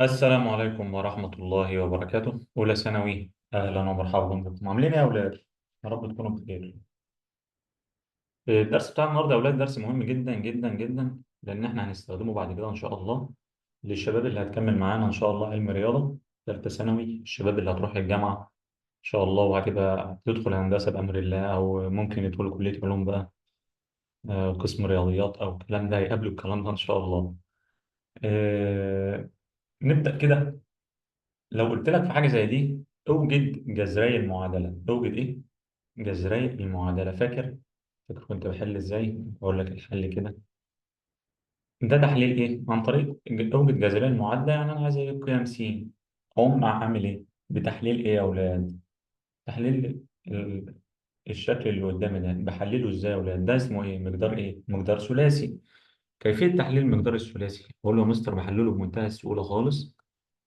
السلام عليكم ورحمة الله وبركاته. أولى ثانوي، أهلا ومرحبا بكم. عاملين إيه يا أولاد؟ يا رب تكونوا بخير. الدرس بتاع النهاردة يا أولاد درس مهم جدا جدا جدا، لأن إحنا هنستخدمه بعد كده إن شاء الله للشباب اللي هتكمل معانا إن شاء الله علم رياضة ثالثة ثانوي، الشباب اللي هتروح الجامعة إن شاء الله وهتبقى تدخل هندسة بأمر الله، أو ممكن يدخلوا كلية علوم بقى، قسم رياضيات أو الكلام ده، هيقابلوا الكلام ده إن شاء الله. آه، نبدأ كده. لو قلت لك في حاجة زي دي، اوجد جذري المعادلة. اوجد ايه؟ جذري المعادلة. فاكر كنت بحل ازاي؟ اقول لك الحل كده. ده تحليل ايه؟ عن طريق اوجد جذري المعادلة. يعني انا عايز اجيب قيم س، اقوم اعمل ايه؟ بتحليل ايه يا اولاد؟ تحليل الشكل اللي قدامي ده بحلله ازاي يا اولاد؟ ده اسمه ايه؟ مقدار ايه؟ مقدار ثلاثي. كيفية تحليل المقدار الثلاثي؟ اقول له يا مستر بحلله بمنتهى السهولة خالص.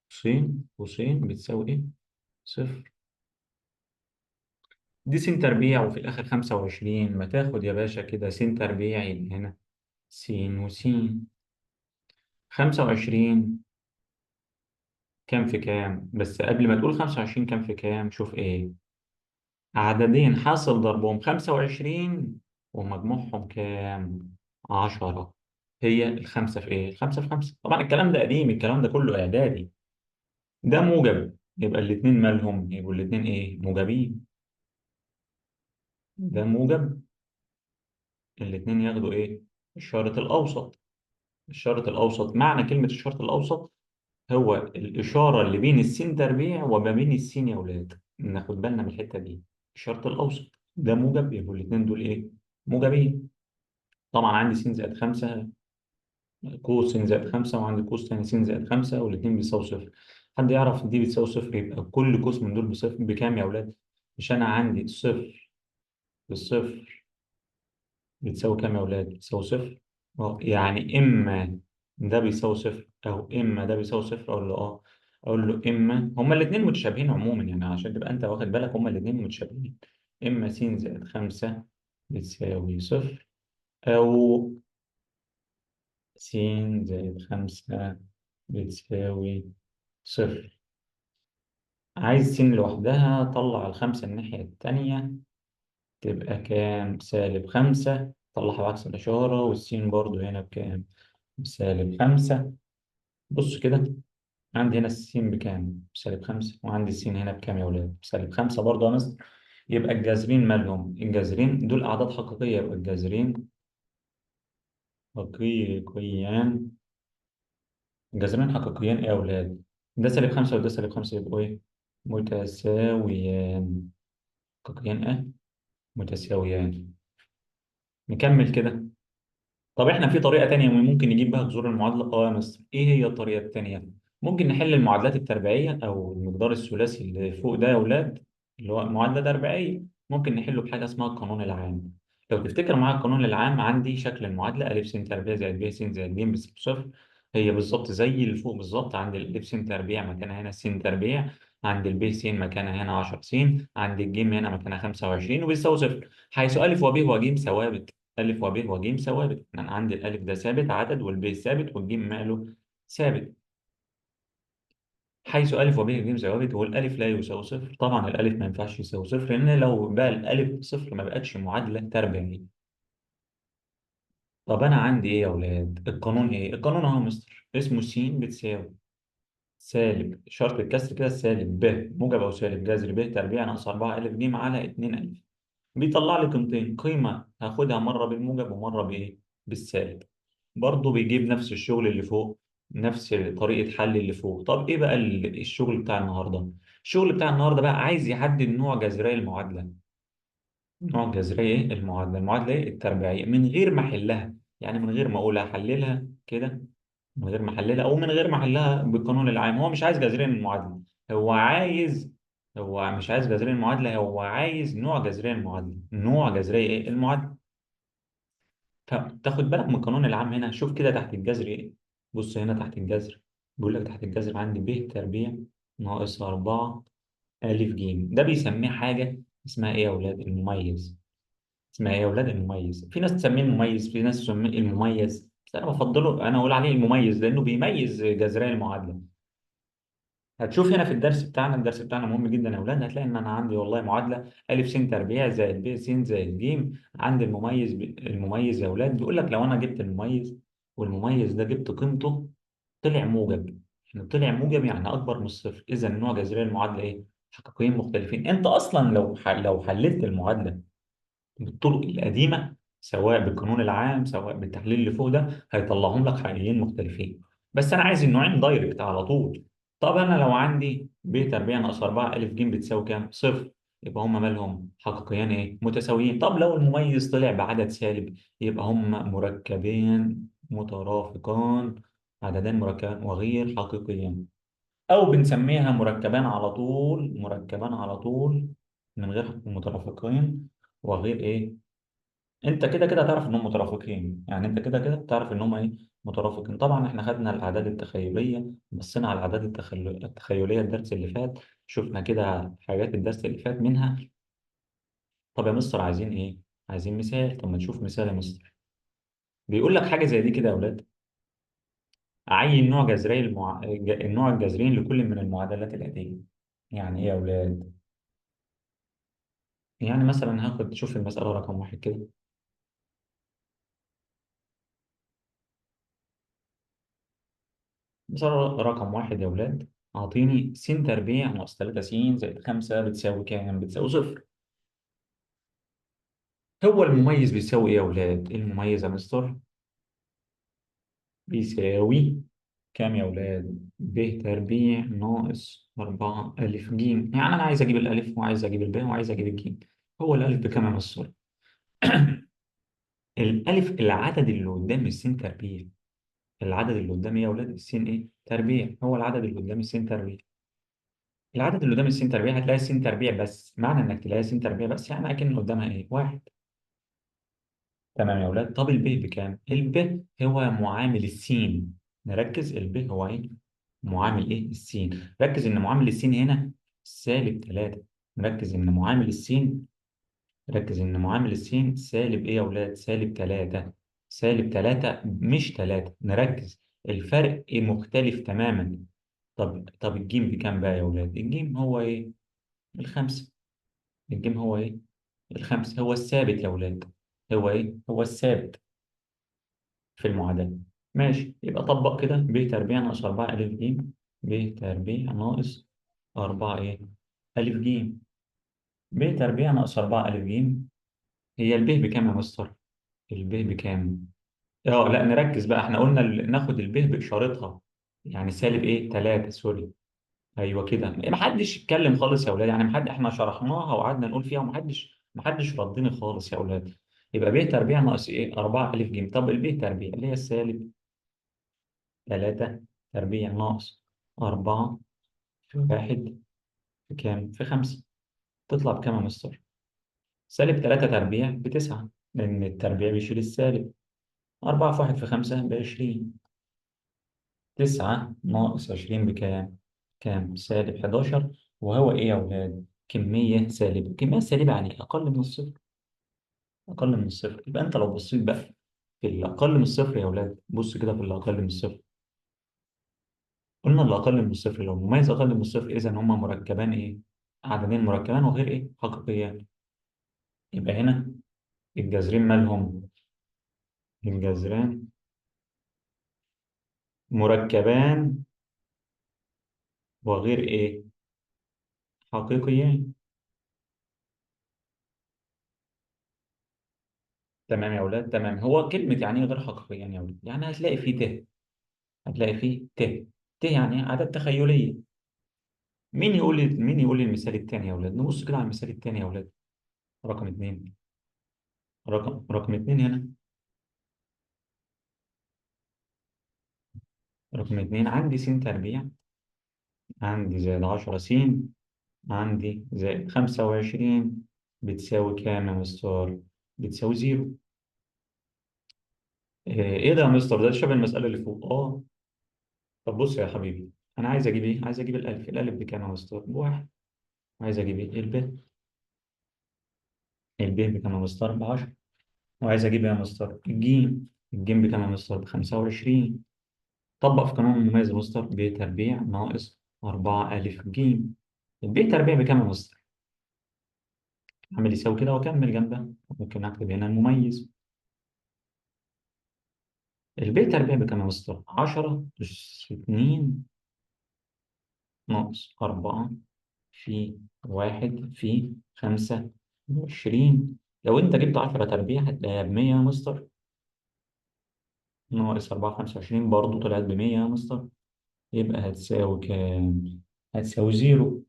س قوسين بتساوي ايه؟ صفر. دي س تربيع وفي الآخر 25، ما تاخد يا باشا كده س تربيع يبقى هنا س وس. 25 كام في كام؟ بس قبل ما تقول 25 كام في كام شوف إيه؟ عددين حاصل ضربهم 25 ومجموعهم كام؟ 10. هي الخمسة في إيه؟ الخمسة في خمسة. طبعا الكلام ده قديم، الكلام ده كله إعدادي. ده موجب، يبقى الاتنين مالهم؟ يبقوا الاتنين إيه؟ موجبين. ده موجب، الاتنين ياخدوا إيه؟ الشارط الأوسط. الشرط الأوسط، معنى كلمة الشرط الأوسط هو الإشارة اللي بين السين تربيع وما بين السين يا أولاد. ناخد بالنا من الحتة دي. الشرط الأوسط ده موجب، يبقوا الاتنين دول إيه؟ موجبين. طبعا عندي س زائد 5، قوس س زائد 5، وعندي قوس تاني س زائد 5، والاتنين بيساوي صفر. حد يعرف دي بتساوي صفر يبقى كل قوس من دول بصفر بكام يا أولاد؟ مش أنا عندي صفر بالصفر بتساوي كام يا أولاد؟ بتساوي صفر. يعني إما ده بيساوي صفر أو إما ده بيساوي صفر. أقول له أقول له إما هما الاتنين متشابهين عموما، يعني عشان تبقى أنت واخد بالك هما الاتنين متشابهين. إما س زائد 5 بتساوي صفر، أو س زائد 5 بتساوي صفر. عايز س لوحدها، طلع الخمسة الناحية التانية تبقى كام؟ -5. طلعها بعكس الإشارة، والسين برضو هنا بكام؟ -5. بص كده، عندي هنا السين بكام؟ -5، وعندي السين هنا بكام يا ولاد؟ -5 برضو يا مستر. يبقى الجذرين مالهم؟ الجذرين دول أعداد حقيقية، يبقى الجذرين حقيقيان. الجذرين حقيقيان إيه يا ولاد؟ ده -5 وده -5 يبقوا إيه؟ متساويان. حقيقيان إيه؟ متساويان. نكمل كده. طب احنا في طريقة تانية ممكن نجيب بها جذور المعادلة؟ اه يا مستر، ايه هي الطريقة التانية؟ ممكن نحل المعادلات التربيعية او المقدار الثلاثي اللي فوق ده يا اولاد، اللي هو معادلة تربيعية. ممكن نحله بحاجة اسمها القانون العام. لو تفتكر معايا القانون العام، عندي شكل المعادلة أ س تربيع زائد ب س زائد ج بتساوي صفر. هي بالظبط زي اللي فوق بالظبط. عند الأ س تربيع مكانها هنا س تربيع، عند الب س مكانها هنا 10 س، عند الجيم هنا مكانها 25 وبيساوي صفر. حيث أ وب وج ثوابت. ألف وب وج ثوابت. أنا عندي الألف ده ثابت عدد، والب ثابت، والجيم ماله؟ ثابت. حيث ألف وب وج ثوابت، والألف لا يساوي صفر. طبعا الألف ما ينفعش يساوي صفر، لأن لو بقى الألف صفر ما بقتش معادلة تربيعية. طب أنا عندي إيه يا أولاد؟ القانون إيه؟ القانون أهو يا مستر، اسمه س بتساوي سالب شرط الكسر كده، سالب ب موجب أو سالب جذر ب تربيع ناقص 4 ألف ج على 2 ألف. بيطلع لي قيمتين، قيمة هاخدها مرة بالموجب ومرة بإيه؟ بالسالب. برضه بيجيب نفس الشغل اللي فوق، نفس طريقة حل اللي فوق. طب ايه بقى الشغل بتاع النهاردة؟ الشغل بتاع النهاردة بقى عايز يحدد نوع جذرية المعادلة. نوع جذرية ايه المعادلة؟ المعادلة ايه؟ التربيعية، من غير ما احلها. يعني من غير ما اقول هحللها كده، من غير ما احللها او من غير ما احلها بالقانون العام. هو مش عايز جذرية المعادلة، هو عايز، هو مش عايز جذرية المعادلة، هو عايز نوع جذرية المعادلة. نوع جذرية ايه المعادلة. فتاخد بالك من القانون العام هنا. شوف كده تحت الجذر ايه. بص هنا تحت الجذر، بيقول لك تحت الجذر عندي ب تربيع ناقص 4 ألف ج. ده بيسميه حاجة اسمها ايه يا أولاد؟ المميز. اسمها ايه يا أولاد؟ المميز. في ناس تسميه المميز، في ناس تسميه المميز، بس أنا بفضله، أنا أقول عليه المميز لأنه بيميز جذرية المعادلة. هتشوف هنا في الدرس بتاعنا مهم جدا يا اولاد. هتلاقي ان انا عندي والله معادله ا س تربيع زائد ب س زائد ج. عندي المميز يا اولاد بيقول لك لو انا جبت المميز، والمميز ده جبت قيمته طلع موجب. يعني طلع موجب يعني اكبر من الصفر، اذا النوع جذريه المعادله ايه؟ حقيقيين مختلفين. انت اصلا لو حللت المعادله بالطرق القديمة، سواء بالقانون العام سواء بالتحليل اللي فوق ده، هيطلعهم لك حقيقيين مختلفين. بس أنا عايز النوعين دايركت على طول. طب أنا لو عندي ب تربيع ناقص 4 ألف ج بتساوي كام؟ صفر. يبقى هما مالهم؟ حقيقيان إيه؟ متساويين. طب لو المميز طلع بعدد سالب، يبقى هما مركبين مترافقان، عددان مركبان وغير حقيقيان. أو بنسميها مركبان على طول، مركبان على طول من غير مترافقين وغير إيه؟ انت كده كده هتعرف انهم مترافقين. يعني انت كده كده بتعرف انهم ايه؟ مترافقين. طبعا احنا خدنا الاعداد التخيليه، بصينا على الاعداد التخيليه الدرس اللي فات، شفنا كده حاجات الدرس اللي فات منها. طب يا مستر عايزين ايه؟ عايزين مثال. طب ما نشوف مثال يا مستر. بيقول لك حاجه زي دي كده يا اولاد: عين نوع جذري النوع الجذري لكل من المعادلات الاتيه. يعني ايه يا اولاد؟ يعني مثلا هاخد، شوف المساله رقم واحد كده. مثال رقم واحد يا ولاد: أعطيني س تربيع ناقص 3 س زائد 5 بتساوي كام؟ بتساوي صفر. هو المميز بيساوي إيه يا ولاد؟ المميز يا مستر بيساوي كام يا ولاد؟ ب تربيع ناقص 4 ألف ج. يعني أنا عايز أجيب الألف وعايز أجيب الب وعايز أجيب الج. هو الألف بكام يا مستر؟ الألف العدد اللي قدام السين تربيع. العدد اللي قدام إيه يا ولاد؟ السين إيه؟ تربيع. هو العدد اللي قدام السين تربيع. العدد اللي قدام السين تربيع هتلاقي السين تربيع بس. معنى انك تلاقي سين تربيع بس يعني اكن قدامها ايه؟ واحد. تمام يا اولاد. طب الب بكام؟ الب هو معامل السين. نركز، الب هو ايه؟ معامل ايه؟ السين. ركز ان معامل السين هنا سالب 3. نركز ان معامل السين، ركز ان معامل السين سالب ايه يا اولاد؟ سالب 3. سالب 3 مش 3. نركز، الفرق مختلف تماما. طب الجيم بكام بقى يا اولاد؟ الجيم هو ايه؟ الخمسة. الجيم هو ايه؟ الخمسة. هو الثابت يا ولاد. هو ايه؟ هو الثابت في المعادلة. ماشي، يبقى طبق كده: ب تربيع ناقص 4 ألف ج. ب تربيع ناقص 4 ايه؟ ألف ج. ب تربيع ناقص 4 ألف ج. هي الب بكام يا مستر؟ الب بكام؟ اه لا، نركز بقى. احنا قلنا ناخد الب بإشارتها، يعني سالب ايه؟ 3، سوري. ايوه كده. ما حدش اتكلم خالص يا اولاد. يعني ما حد، احنا شرحناها وقعدنا نقول فيها وما حدش ردني خالص يا اولاد. يبقى ب تربيع ناقص ايه؟ 4 الف ج. طب الب تربيع اللي هي السالب 3 تربيع ناقص 4 في 1 في كام؟ في 5. تطلع بكام يا مستر؟ سالب 3 تربيع ب9، لان التربيع بيشيل السالب. 4 في 1 في 5 ب 20. 9 ناقص 20 بكام؟ كام؟ سالب 11. وهو إيه يا أولاد؟ كمية سالبة. كمية سالبة يعني أقل من الصفر. أقل من الصفر. يبقى أنت لو بصيت بقى في الأقل من الصفر يا أولاد، بص كده في الأقل من الصفر. قلنا الأقل من الصفر لو مميز أقل من الصفر، إذا هما مركبان إيه؟ عددين مركبان وغير إيه؟ حقيقيان. يبقى هنا الجذرين مالهم؟ الجذران مركبان وغير إيه؟ حقيقيان. تمام يا أولاد، تمام. هو كلمة يعني إيه غير حقيقيان يا أولاد؟ يعني هتلاقي فيه ت. هتلاقي فيه ت. ت يعني أعداد تخيلية. مين يقول لي المثال التاني يا أولاد؟ نبص كده على المثال التاني يا أولاد. رقم اتنين. رقم اتنين هنا. رقم اتنين: عندي س تربيع، عندي زائد 10 س، عندي زائد 25 بتساوي كام يا مستر؟ بتساوي زيرو. إيه ده يا مستر؟ ده شبه المسألة اللي فوق. طب بص يا حبيبي، أنا عايز أجيب إيه؟ عايز أجيب الألف. الألف بكام يا مستر؟ بواحد. عايز أجيب إيه؟ الب. الب بكام يا مستر؟ ب10. وعايز اجيب ايه يا مستر؟ الجيم. الجيم بكام يا مستر؟ ب 25. طبق في قانون المميز يا مستر: ب تربيع ناقص 4 ألف جيم. البي تربيع بكام يا مستر؟ أعمل يساوي كده وأكمل جنبها. ممكن أكتب هنا المميز. البي تربيع بكام يا مستر؟ 10 أس 2 ناقص 4 في 1 في 25. لو أنت جبت 10 تربيع هتلاقيها ب100 يا مستر. ناقص 4 25 برضه طلعت ب100 يا مستر. يبقى هتساوي كام؟ هتساوي زيرو.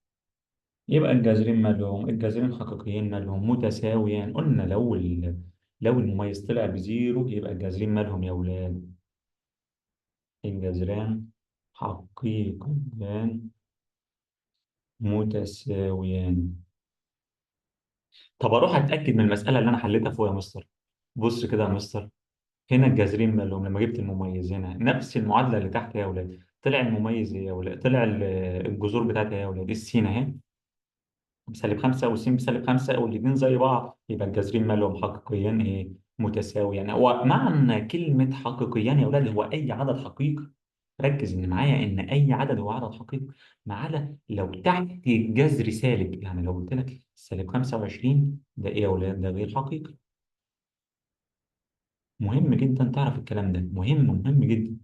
يبقى الجذرين مالهم؟ الجذرين حقيقيين مالهم؟ متساويان. قلنا لو المميز طلع بزيرو يبقى الجذرين مالهم يا ولاد؟ الجذران حقيقيان متساويان. طب اروح اتاكد من المساله اللي انا حليتها فوق يا مستر. بص كده يا مستر، هنا الجذرين مالهم لما جبت المميز هنا نفس المعادله اللي تحت يا ولاد. طلع المميز ايه يا ولاد؟ طلع الجذور بتاعتها يا ولاد السين اهي -5 والسين -5 والاتنين زي بعض. يبقى الجذرين مالهم حقيقيان ايه؟ متساويان. هو معنى كلمة حقيقيان يا ولاد هو أي عدد حقيقي. ركز إن معايا إن أي عدد هو عدد حقيقي، ما عدا لو تحت الجذر سالب. يعني لو قلت لك -25 ده إيه يا ولاد؟ ده غير حقيقي. مهم جدا تعرف الكلام ده، مهم جدا.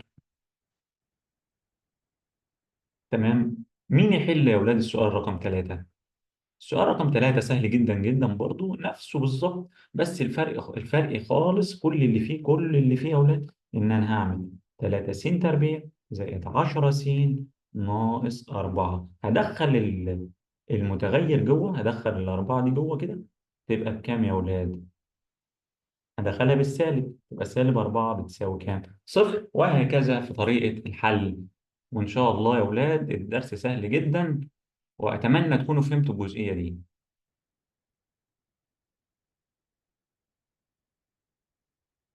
تمام. مين يحل يا ولاد السؤال رقم 3؟ السؤال رقم 3 سهل جدا جدا برضو نفسه بالظبط، بس الفرق خالص. كل اللي فيه يا أولاد إن أنا هعمل 3 س تربيع زائد 10 س ناقص 4. هدخل المتغير جوه، هدخل الأربعة دي جوه كده. تبقى بكام يا أولاد؟ هدخلها بالسالب، تبقى -4 بتساوي كام؟ صفر. وهكذا في طريقة الحل. وإن شاء الله يا أولاد الدرس سهل جدا، وأتمنى تكونوا فهمتوا الجزئية دي.